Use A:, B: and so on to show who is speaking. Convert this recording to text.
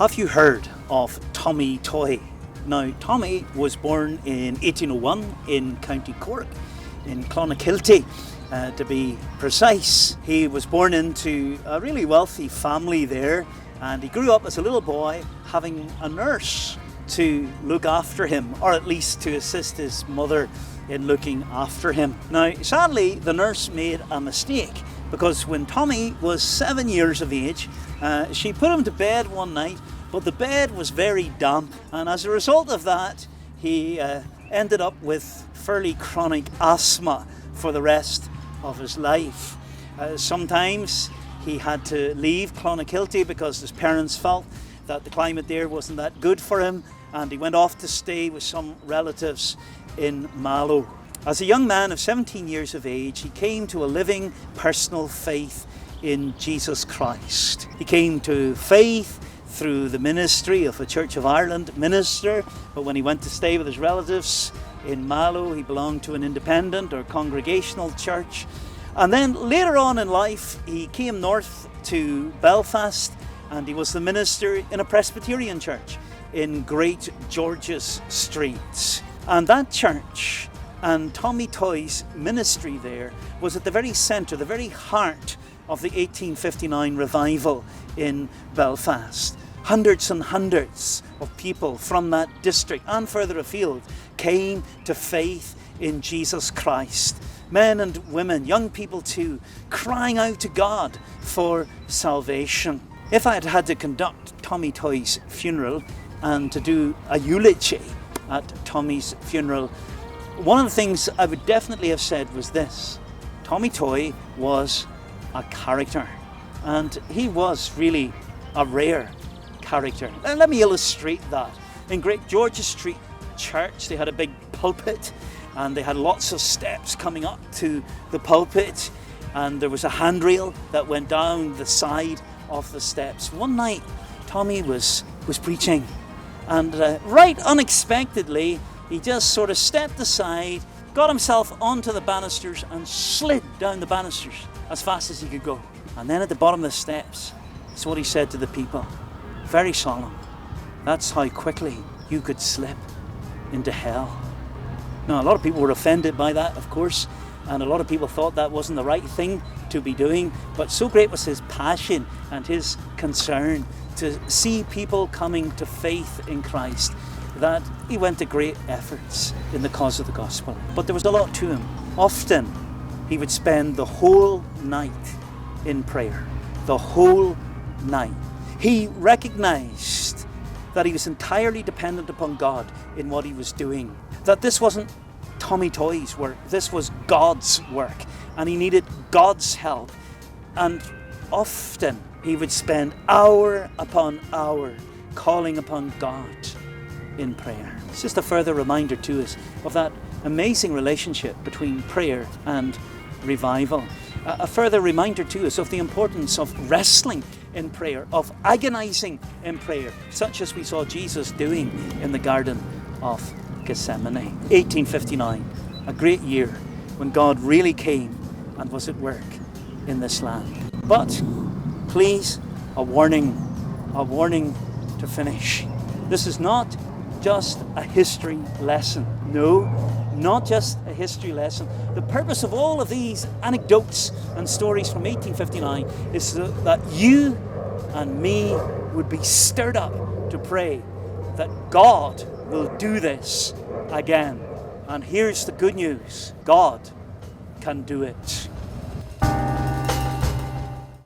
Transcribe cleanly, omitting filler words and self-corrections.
A: Have you heard of Tommy Toy? Now, Tommy was born in 1801 in County Cork, in Clonakilty, to be precise. He was born into a really wealthy family there, and he grew up as a little boy having a nurse to look after him, or at least to assist his mother in looking after him. Now, sadly, the nurse made a mistake, because when Tommy was 7 years of age, she put him to bed one night, but the bed was very damp, and as a result of that, he ended up with fairly chronic asthma for the rest of his life. Sometimes he had to leave Clonakilty because his parents felt that the climate there wasn't that good for him, and he went off to stay with some relatives in Mallow. As a young man of 17 years of age, he came to a living personal faith in Jesus Christ. He came to faith through the ministry of a Church of Ireland minister, but when he went to stay with his relatives in Mallow, he belonged to an independent or congregational church. And then later on in life, he came north to Belfast, and he was the minister in a Presbyterian church in Great George's Street. And that church and Tommy Toy's ministry there was at the very centre, the very heart of the 1859 revival in Belfast. Hundreds and hundreds of people from that district and further afield came to faith in Jesus Christ. Men and women, young people too, crying out to God for salvation. If I had had to conduct Tommy Toy's funeral and to do a eulogy at Tommy's funeral, one of the things I would definitely have said was this: Tommy Toy was a character, and he was really a rare character. Now, let me illustrate that. In Great George's Street Church, they had a big pulpit, and they had lots of steps coming up to the pulpit, and there was a handrail that went down the side of the steps. One night, Tommy was preaching, and right unexpectedly, he just sort of stepped aside, got himself onto the banisters, and slid down the banisters as fast as he could go. And then at the bottom of the steps, that's what he said to the people. Very solemn. That's how quickly you could slip into hell. Now, a lot of people were offended by that, of course, and a lot of people thought that wasn't the right thing to be doing, but so great was his passion and his concern to see people coming to faith in Christ that he went to great efforts in the cause of the gospel. But there was a lot to him. Often he would spend the whole night in prayer. The whole night. He recognized that he was entirely dependent upon God in what he was doing. That this wasn't Tommy Toy's work, this was God's work, and he needed God's help. And often he would spend hour upon hour calling upon God in prayer. It's just a further reminder to us of that amazing relationship between prayer and revival. A further reminder to us of the importance of wrestling in prayer, of agonizing in prayer, such as we saw Jesus doing in the Garden of Gethsemane. 1859, a great year when God really came and was at work in this land. But please, a warning to finish. This is not just a history lesson. No, not just a history lesson. The purpose of all of these anecdotes and stories from 1859 is so that you and me would be stirred up to pray that God will do this again. And here's the good news: God can do it.